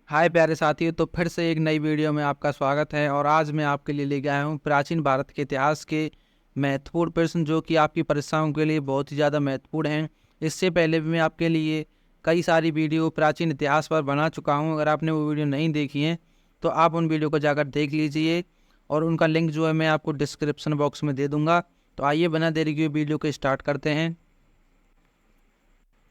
हाय प्यारे साथियों, तो फिर से एक नई वीडियो में आपका स्वागत है। और आज मैं आपके लिए लेके आया हूँ प्राचीन भारत के इतिहास के महत्वपूर्ण प्रश्न, जो कि आपकी परीक्षाओं के लिए बहुत ही ज़्यादा महत्वपूर्ण हैं। इससे पहले भी मैं आपके लिए कई सारी वीडियो प्राचीन इतिहास पर बना चुका हूँ। अगर आपने वो वीडियो नहीं देखी है तो आप उन वीडियो को जाकर देख लीजिए, और उनका लिंक जो है मैं आपको डिस्क्रिप्शन बॉक्स में दे दूँगा। तो आइए बिना देरी के वीडियो को स्टार्ट करते हैं।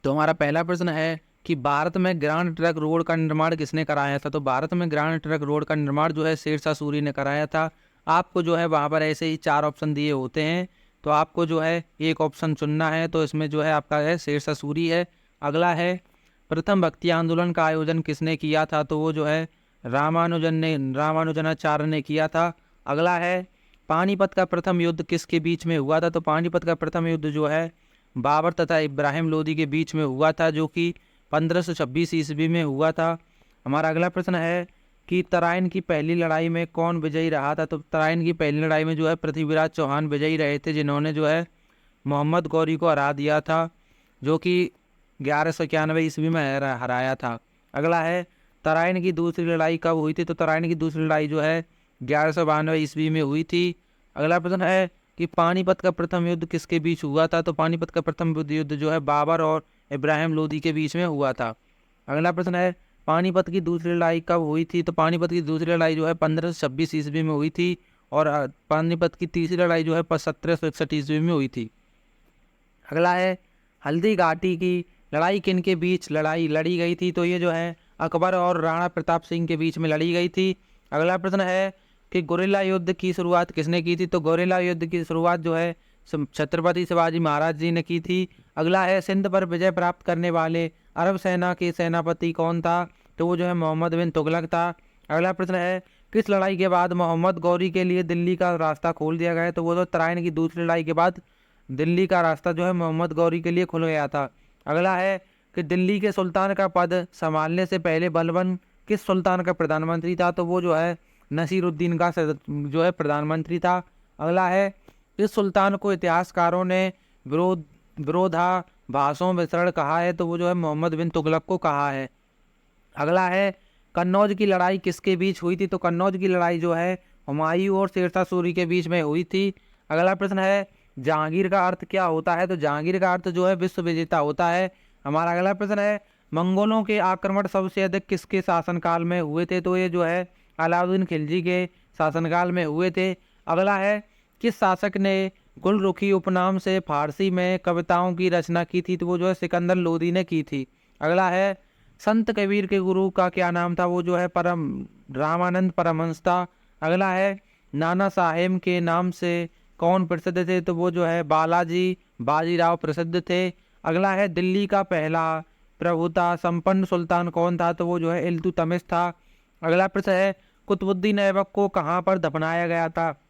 तो हमारा पहला प्रश्न है कि भारत में ग्रांड ट्रक रोड का निर्माण किसने कराया था। तो भारत में ग्रांड ट्रक रोड का निर्माण जो है शेरशाह सूरी ने कराया था। आपको जो है वहाँ पर ऐसे ही 4 ऑप्शन दिए होते हैं, तो आपको जो है एक ऑप्शन चुनना है। तो इसमें जो है आपका है शेरशाह सूरी है। अगला है प्रथम भक्ति आंदोलन का आयोजन किसने किया था। तो वो जो है रामानुजनाचार्य ने किया था। अगला है पानीपत का प्रथम युद्ध किसके बीच में हुआ था। तो पानीपत का प्रथम युद्ध जो है बाबर तथा इब्राहिम लोदी के बीच में हुआ था, जो कि 1526 ईस्वी में हुआ था। हमारा अगला प्रश्न है कि तराइन की पहली लड़ाई में कौन विजयी रहा था। तो तराइन की पहली लड़ाई में जो है पृथ्वीराज चौहान विजयी रहे थे, जिन्होंने जो है मोहम्मद गौरी को हरा दिया था, जो कि 1191 ईस्वी में हराया था। अगला है तराइन की दूसरी लड़ाई कब हुई थी। तो तराइन की दूसरी लड़ाई जो है 1192 ईस्वी में हुई थी। अगला प्रश्न है कि पानीपत का प्रथम युद्ध किसके बीच हुआ था। तो पानीपत का प्रथम युद्ध जो है बाबर और इब्राहिम लोदी के बीच में हुआ था। अगला प्रश्न है पानीपत की दूसरी लड़ाई कब हुई थी। तो पानीपत की दूसरी लड़ाई जो है 1526 ईस्वी में हुई थी, और पानीपत की तीसरी लड़ाई जो है 1761 ईस्वी में हुई थी। अगला है हल्दी घाटी की लड़ाई किन के बीच लड़ी गई थी। तो ये जो है अकबर और राणा प्रताप सिंह के बीच में लड़ी गई थी। अगला प्रश्न है कि गुरिल्ला युद्ध की शुरुआत किसने की थी। तो गुरिल्ला युद्ध की शुरुआत जो है छत्रपति शिवाजी महाराज जी ने की थी। अगला है सिंध पर विजय प्राप्त करने वाले अरब सेना के सेनापति कौन था। तो वो जो है मोहम्मद बिन तुगलक था। अगला प्रश्न है किस लड़ाई के बाद मोहम्मद गौरी के लिए दिल्ली का रास्ता खोल दिया गया। तो वो तो तराइन की दूसरी लड़ाई के बाद दिल्ली का रास्ता जो है मोहम्मद गौरी के लिए खुल गया था। अगला है कि दिल्ली के सुल्तान का पद संभालने से पहले बलबन किस सुल्तान का प्रधानमंत्री था। तो वो जो है नसीरुद्दीन का जो है प्रधानमंत्री था। अगला है इस सुल्तान को इतिहासकारों ने विरोधाभासों विसरण कहा है। तो वो जो है मोहम्मद बिन तुगलक को कहा है। अगला है कन्नौज की लड़ाई किसके बीच हुई थी। तो कन्नौज की लड़ाई जो है हुमायूं और शेरशाह सूरी के बीच में हुई थी। अगला प्रश्न है जहांगीर का अर्थ क्या होता है। तो जहांगीर का अर्थ जो है विश्व विजेता होता है। हमारा अगला प्रश्न है मंगोलों के आक्रमण सबसे अधिक किसके शासनकाल में हुए थे। तो ये जो है अलाउद्दीन खिलजी के शासनकाल में हुए थे। अगला है किस शासक ने गुलरुखी उपनाम से फारसी में कविताओं की रचना की थी। तो वो जो है सिकंदर लोदी ने की थी। अगला है संत कबीर के गुरु का क्या नाम था। वो जो है परम रामानंद परमहंस था। अगला है नाना साहेब के नाम से कौन प्रसिद्ध थे। तो वो जो है बालाजी बाजीराव प्रसिद्ध थे। अगला है दिल्ली का पहला प्रभुता संपन्न सुल्तान कौन था। तो वो जो है इल्तुतमिश था। अगला प्रश्न है कुतुबुद्दीन ऐबक को कहाँ पर दफनाया गया था।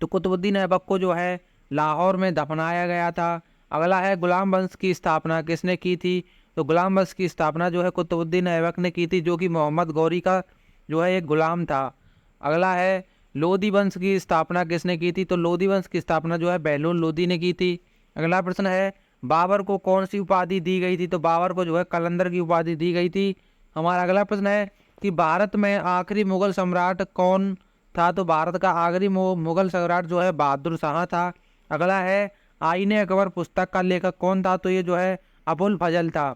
तो कुतुबुद्दीन ऐबक को जो है लाहौर में दफनाया गया था। अगला है गुलाम वंश की स्थापना किसने की थी। तो गुलाम वंश की स्थापना जो है कुतुबुद्दीन ऐबक ने की थी, जो कि मोहम्मद गौरी का जो है एक गुलाम था। अगला है लोधी वंश की स्थापना किसने की थी। तो लोधी वंश की स्थापना जो है बहलोल लोधी ने की थी। अगला प्रश्न है बाबर को कौन सी उपाधि दी गई थी। तो बाबर को जो है कलंदर की उपाधि दी गई थी। हमारा अगला प्रश्न है कि भारत में आखिरी मुगल सम्राट कौन था। तो भारत का आखिरी मुगल सम्राट जो है बहादुर शाह था। अगला है आईने अकबर पुस्तक का लेखक कौन था। तो ये जो है अबुल फजल था।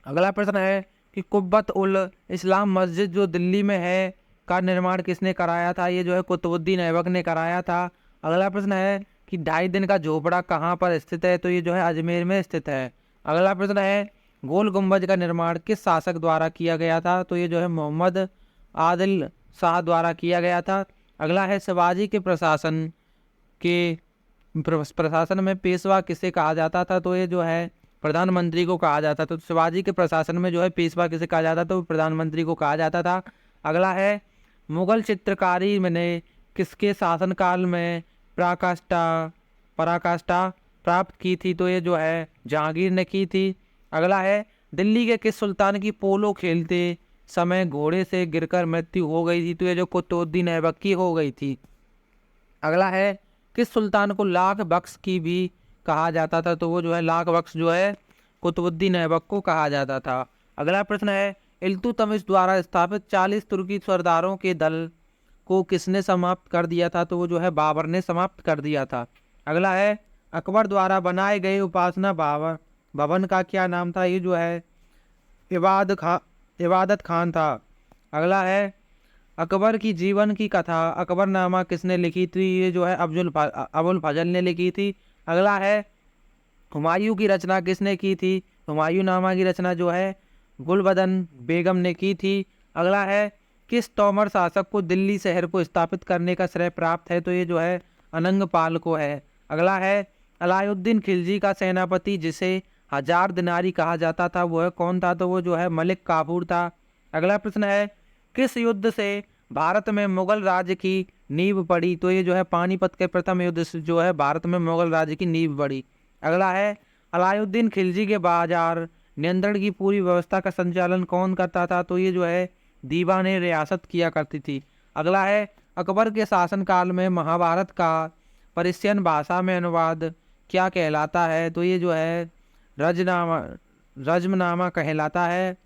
अगला प्रश्न है कि कुब्बत उल इस्लाम मस्जिद जो दिल्ली में है का निर्माण किसने कराया था। ये जो है कुतुबुद्दीन ऐबक ने कराया था। अगला प्रश्न है कि 2.5 दिन का झोपड़ा कहाँ पर स्थित है। तो ये जो है अजमेर में स्थित है। अगला प्रश्न है गोल गुम्बज का निर्माण किस शासक द्वारा किया गया था। तो ये जो है मोहम्मद आदिल शाह द्वारा किया गया था। अगला है शिवाजी के प्रशासन में पेशवा किसे कहा जाता था। तो ये जो है प्रधानमंत्री को कहा जाता था। तो शिवाजी के प्रशासन में जो है पेशवा किसे कहा जाता था। तो प्रधानमंत्री को कहा जाता था। अगला है मुगल चित्रकारी ने किसके शासनकाल में पराकाष्ठा प्राप्त की थी। तो ये जो है जहांगीर ने की थी। अगला है दिल्ली के किस सुल्तान की पोलो खेलते समय घोड़े से गिरकर मृत्यु हो गई थी। तो ये जो कुतुबुद्दीन ऐबक की हो गई थी। अगला है किस सुल्तान को लाख बख्श की भी कहा जाता था। तो वो जो है लाख बख्श जो है कुतुबुद्दीन ऐबक को कहा जाता था। अगला प्रश्न है इल्तुतमिश द्वारा स्थापित 40 तुर्की सरदारों के दल को किसने समाप्त कर दिया था? तो वो जो है बाबर ने समाप्त कर दिया था। अगला है अकबर द्वारा बनाए गए उपासना भवन का क्या नाम था? ये जो है इबादत खान था। अगला है अकबर की जीवन की कथा अकबरनामा किसने लिखी थी? ये जो है अबुल फजल ने लिखी थी। अगला है हुमायूं की रचना किसने की थी? हुमायूं नामा की रचना जो है गुलबदन बेगम ने की थी। अगला है किस तोमर शासक को दिल्ली शहर को स्थापित करने का श्रेय प्राप्त है? तो ये जो है अनंगपाल को है। अगला है अलाउद्दीन खिलजी का सेनापति जिसे 1000 दिनारी कहा जाता था वो है कौन था? तो वो जो है मलिक काफूर था। अगला प्रश्न है किस युद्ध से भारत में मुगल राज्य की नींव पड़ी? तो ये जो है पानीपत के प्रथम युद्ध से जो है भारत में मुगल राज्य की नींव पड़ी। अगला है अलाउद्दीन खिलजी के बाजार नियंत्रण की पूरी व्यवस्था का संचालन कौन करता था? तो ये जो है दीवान रियासत किया करती थी। अगला है अकबर के शासनकाल में महाभारत का पर्शियन भाषा में अनुवाद क्या कहलाता है? तो ये जो है रजमनामा कहलाता है।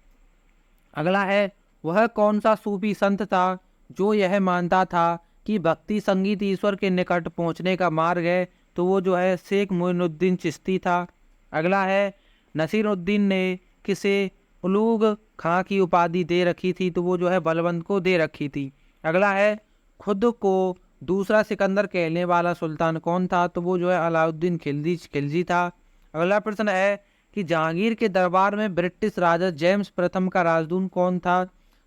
अगला है वह कौन सा सूफी संत था जो यह मानता था कि भक्ति संगीत ईश्वर के निकट पहुंचने का मार्ग है? तो वो जो है शेख मोइनुद्दीन चिश्ती था। अगला है नसीरुद्दीन ने किसे उलूग खां की उपाधि दे रखी थी? तो वो जो है बलवंत को दे रखी थी। अगला है खुद को दूसरा सिकंदर कहने वाला सुल्तान कौन था? तो वो जो है अलाउद्दीन खिलजी था। अगला प्रश्न है कि जहांगीर के दरबार में ब्रिटिश राजा जेम्स प्रथम का राजदूत कौन था?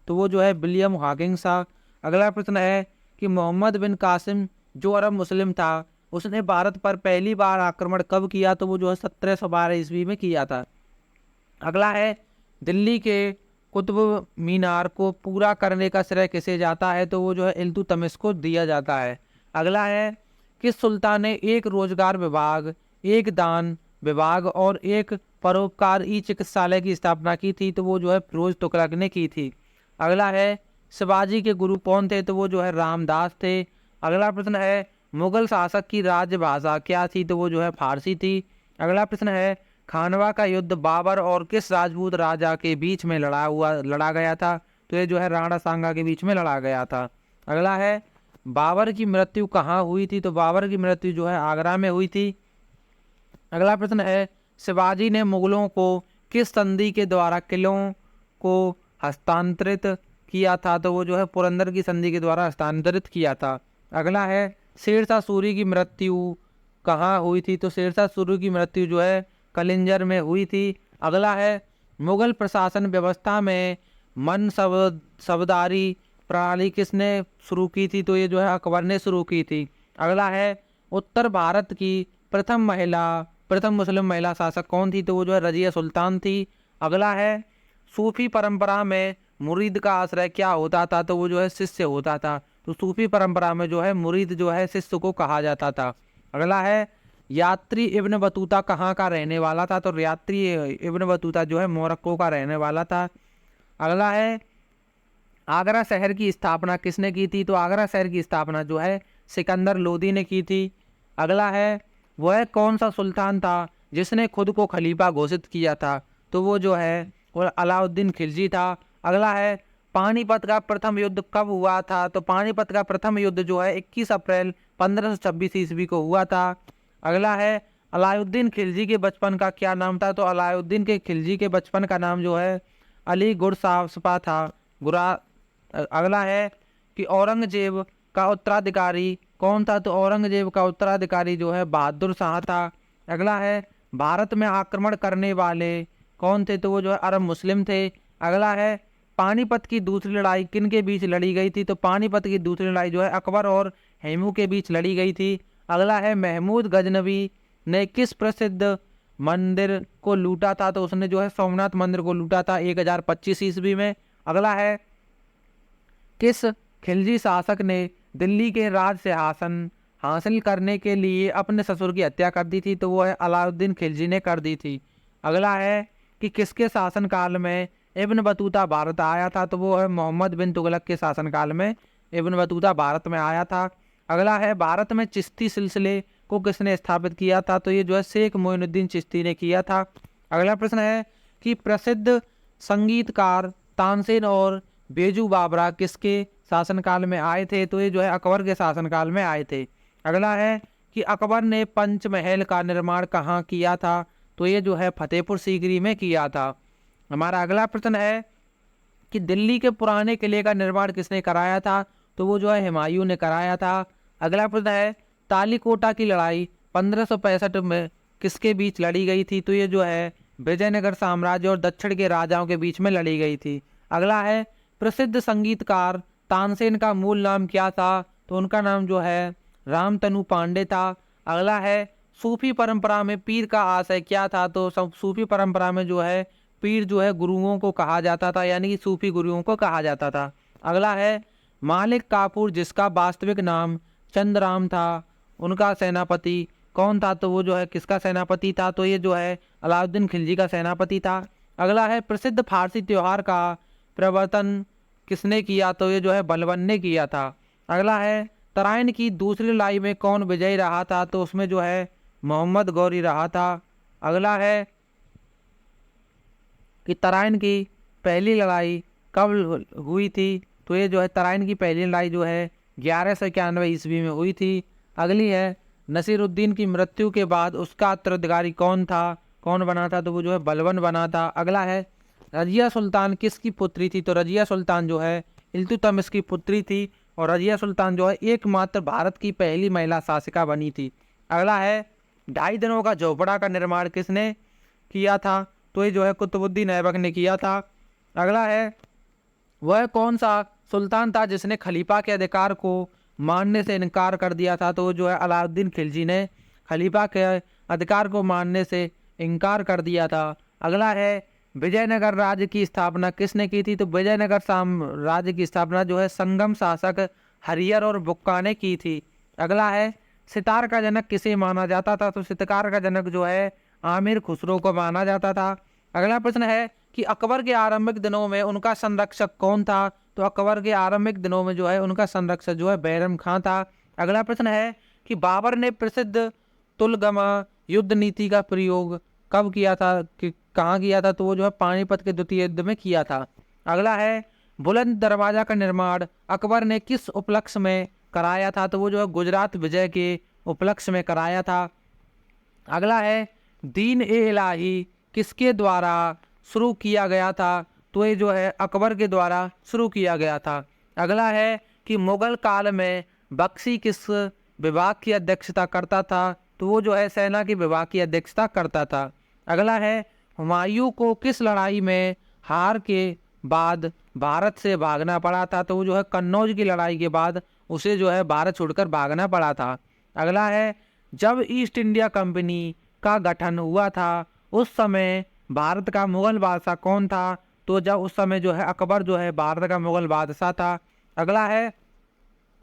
तो वो जो है विलियम हॉकिंस था। अगला प्रश्न है कि मोहम्मद बिन कासिम जो अरब मुस्लिम था उसने भारत पर पहली बार आक्रमण कब किया? तो वो जो है 1712 ईस्वी में किया था। अगला है दिल्ली के कुतुब मीनार को पूरा करने का श्रेय किसे जाता है? तो वो जो है इल्तुतमिश को दिया जाता है। अगला है किस सुल्तान ने एक रोजगार विभाग, एक दान विभाग और एक परोपकार ई चिकित्सालय की स्थापना की थी? तो वो जो है फिरोज तुगलक ने की थी। अगला है शिवाजी के गुरु कौन थे? तो वो जो है रामदास थे। अगला प्रश्न है मुगल शासक की राजभाषा क्या थी? तो वो जो है फारसी थी। अगला प्रश्न है खानवा का युद्ध बाबर और किस राजपूत राजा के बीच में लड़ा गया था? तो ये जो है राणा सांगा के बीच में लड़ा गया था। अगला है बाबर की मृत्यु कहाँ हुई थी? तो बाबर की मृत्यु जो है आगरा में हुई थी। अगला प्रश्न है शिवाजी ने मुगलों को किस संधि के द्वारा किलों को हस्तांतरित किया था? तो वो जो है पुरंदर की संधि के द्वारा हस्तांतरित किया था। अगला है शेरशाह सूरी की मृत्यु कहाँ हुई थी? तो शेरशाह सूरी की मृत्यु जो है कलिंजर में हुई थी। अगला है मुगल प्रशासन व्यवस्था में मन शब्दारी प्रणाली किसने शुरू की थी? तो ये जो है अकबर ने शुरू की थी। अगला है उत्तर भारत की प्रथम मुस्लिम महिला शासक कौन थी? तो वो जो है रजिया सुल्तान थी। अगला है सूफी परंपरा में मुरीद का आश्रय क्या होता था? तो वो जो है शिष्य होता था। तो सूफी परंपरा में जो है मुरीद जो है शिष्य को कहा जाता था। अगला है यात्री इब्न बतूता कहाँ का रहने वाला था? तो यात्री इब्न बतूता जो है मोरक्को का रहने वाला था। अगला है आगरा शहर की स्थापना किसने की थी? तो आगरा शहर की स्थापना जो है सिकंदर लोदी ने की थी। अगला है वह कौन सा सुल्तान था जिसने खुद को खलीफा घोषित किया था? तो वो जो है वो अलाउद्दीन खिलजी था। अगला है पानीपत का प्रथम युद्ध कब हुआ था? तो पानीपत का प्रथम युद्ध जो है 21 अप्रैल 1526 ईस्वी को हुआ था। अगला है अलाउद्दीन खिलजी के बचपन का क्या नाम था? तो अलाउद्दीन के खिलजी के बचपन का नाम जो है अली गुरसाफा था। अगला है कि औरंगजेब का उत्तराधिकारी कौन था? तो औरंगजेब का उत्तराधिकारी जो है बहादुर शाह था। अगला है भारत में आक्रमण करने वाले कौन थे? तो वो जो है अरब मुस्लिम थे। अगला है पानीपत की दूसरी लड़ाई किन के बीच लड़ी गई थी? तो पानीपत की दूसरी लड़ाई जो है अकबर और हेमू के बीच लड़ी गई थी। अगला है महमूद गजनवी ने किस प्रसिद्ध मंदिर को लूटा था? तो उसने जो है सोमनाथ मंदिर को लूटा था 1025 ईस्वी में। अगला है किस खिलजी शासक ने दिल्ली के राज सिंहासन हासिल करने के लिए अपने ससुर की हत्या कर दी थी? तो वो है अलाउद्दीन खिलजी ने कर दी थी। अगला है कि किसके शासनकाल में इब्न बतूता भारत आया था? तो वो है मोहम्मद बिन तुगलक के शासनकाल में इब्न बतूता भारत में आया था। अगला है भारत में चिश्ती सिलसिले को किसने स्थापित किया था? तो ये जो है शेख मोइनुद्दीन चिश्ती ने किया था। अगला प्रश्न है कि प्रसिद्ध संगीतकार तानसेन और बेजू बाबरा किसके शासनकाल में आए थे? तो ये जो है अकबर के शासनकाल में आए थे। अगला है कि अकबर ने पंचमहल का निर्माण कहाँ किया था? तो ये जो है फतेहपुर सीकरी में किया था। हमारा अगला प्रश्न है कि दिल्ली के पुराने किले का निर्माण किसने कराया था? तो वो जो है हुमायूं ने कराया था। अगला प्रश्न है तालीकोटा की लड़ाई 1565 में किसके बीच लड़ी गई थी? तो ये जो है विजयनगर साम्राज्य और दक्षिण के राजाओं के बीच में लड़ी गई थी। अगला है प्रसिद्ध संगीतकार तानसेन का मूल नाम क्या था? तो उनका नाम जो है रामतनु पांडे था। अगला है सूफी परंपरा में पीर का आशय क्या था? तो सूफी परंपरा में जो है पीर जो है गुरुओं को कहा जाता था, यानी कि सूफी गुरुओं को कहा जाता था। अगला है मालिक काफूर जिसका वास्तविक नाम चंद्राम था, उनका सेनापति कौन था? तो वो जो है किसका सेनापति था? तो ये जो है अलाउद्दीन खिलजी का सेनापति था। अगला है प्रसिद्ध फारसी त्योहार का प्रवर्तन किसने किया? तो ये जो है बलबन ने किया था। अगला है तराइन की दूसरी लड़ाई में कौन विजयी रहा था? तो उसमें जो है मोहम्मद गौरी रहा था। अगला है कि तराइन की पहली लड़ाई कब हुई थी? तो ये जो है तराइन की पहली लड़ाई जो है 1191 ईस्वी में हुई थी। अगली है नसीरुद्दीन की मृत्यु के बाद उसका उत्तराधिकारी कौन था, कौन बना था? तो वो जो है बलबन बना था। अगला है रजिया सुल्तान किसकी पुत्री थी? तो रजिया सुल्तान जो है इल्तुतमिश की पुत्री थी और रजिया सुल्तान जो है एकमात्र भारत की पहली महिला शासिका बनी थी। अगला है 2.5 दिनों का झोपड़ा का निर्माण किसने किया था? तो ये जो है कुतुबुद्दीन ऐबक ने किया था। अगला है वह कौन सा सुल्तान था जिसने खलीफा के अधिकार को मानने से इनकार कर दिया था? तो जो है अलाउद्दीन खिलजी ने खलीफा के अधिकार को मानने से इनकार कर दिया था। अगला है विजयनगर राज्य की स्थापना किसने की थी? तो विजयनगर राज्य की स्थापना जो है संगम शासक हरियर और बुक्का ने की थी। अगला है सितार का जनक किसे माना जाता था? तो सितार का जनक जो है आमिर खुसरो को माना जाता था। अगला प्रश्न है कि अकबर के आरंभिक दिनों में उनका संरक्षक कौन था? तो अकबर के आरंभिक दिनों में जो है उनका संरक्षक जो है बैरम खां था। अगला प्रश्न है कि बाबर ने प्रसिद्ध तुलगमा युद्ध नीति का प्रयोग कब किया था, कि कहाँ किया था? तो वो जो है पानीपत के द्वितीय युद्ध में किया था। अगला है बुलंद दरवाजा का निर्माण अकबर ने किस उपलक्ष्य में कराया था? तो वो जो है गुजरात विजय के उपलक्ष्य में कराया था। अगला है दीन ए इलाही किसके द्वारा शुरू किया गया था? तो ये जो है अकबर के द्वारा शुरू किया गया था। अगला है कि मुगल काल में बख्शी किस विभाग की अध्यक्षता करता था? तो वो जो है सेना के विभाग की अध्यक्षता करता था। अगला है हुमायूं को किस लड़ाई में हार के बाद भारत से भागना पड़ा था? तो वो जो है कन्नौज की लड़ाई के बाद उसे जो है भारत छोड़कर भागना पड़ा था। अगला है जब ईस्ट इंडिया कंपनी का गठन हुआ था उस समय भारत का मुगल बादशाह कौन था? तो जब उस समय जो है अकबर जो है भारत का मुगल बादशाह था। अगला है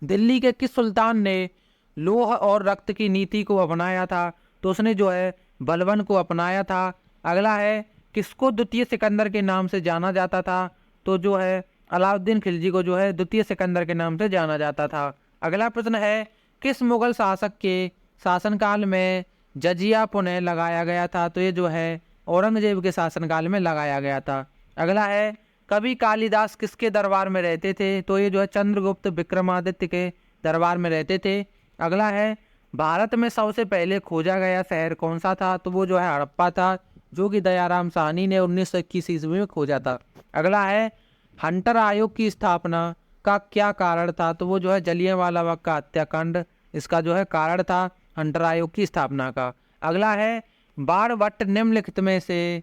दिल्ली के किस सुल्तान ने लोह और रक्त की नीति को अपनाया था? तो उसने जो है बलबन को अपनाया था। अगला है किसको द्वितीय सिकंदर के नाम से जाना जाता था? तो जो है अलाउद्दीन खिलजी को जो है द्वितीय सिकंदर के नाम से जाना जाता था। अगला प्रश्न है किस मुगल शासक के शासनकाल में जजिया पुनः लगाया गया था? तो ये जो है औरंगजेब के शासनकाल में लगाया गया था। अगला है कवि कालिदास किसके दरबार में रहते थे? तो ये जो है चंद्रगुप्त विक्रमादित्य के दरबार में रहते थे। अगला है भारत में सबसे पहले खोजा गया शहर कौन सा था? तो वो जो है हड़प्पा था, जो कि दयाराम साहनी ने 1921 ईस्वी में खोजा था। अगला है हंटर आयोग की स्थापना का क्या कारण था? तो वो जो है जलियांवाला बाग का हत्याकांड इसका जो है कारण था हंटर आयोग की स्थापना का। अगला है बाणभट्ट निम्नलिखित में से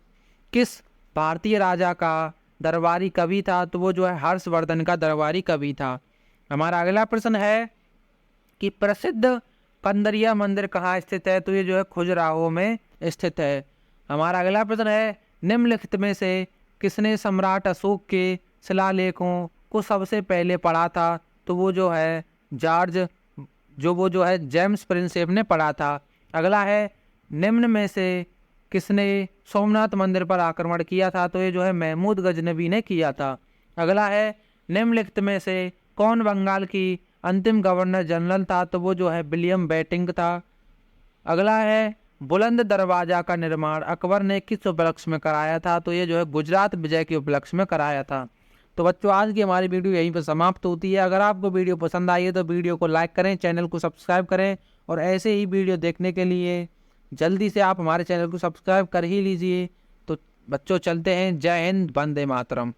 किस भारतीय राजा का दरबारी कवि था? तो वो जो है हर्षवर्धन का दरबारी कवि था। हमारा अगला प्रश्न है कि प्रसिद्ध कंदरिया मंदिर कहाँ स्थित है? तो ये जो है खजुराहो में स्थित है। हमारा अगला प्रश्न है निम्नलिखित में से किसने सम्राट अशोक के शिलालेखों को सबसे पहले पढ़ा था? तो वो जो है जेम्स प्रिंसेप ने पढ़ा था। अगला है निम्न में से किसने सोमनाथ मंदिर पर आक्रमण किया था? तो ये जो है महमूद गजनबी ने किया था। अगला है निम्नलिखित में से कौन बंगाल की अंतिम गवर्नर जनरल था? तो वो जो है विलियम बेटिंग था। अगला है बुलंद दरवाजा का निर्माण अकबर ने किस उपलक्ष्य में कराया था? तो ये जो है गुजरात विजय के उपलक्ष्य में कराया था। तो बच्चों आज की हमारी वीडियो यहीं पर समाप्त होती है। अगर आपको वीडियो पसंद आई है तो वीडियो को लाइक करें, चैनल को सब्सक्राइब करें और ऐसे ही वीडियो देखने के लिए जल्दी से आप हमारे चैनल को सब्सक्राइब कर ही लीजिए। तो बच्चों चलते हैं, जय हिंद, वंदे मातरम।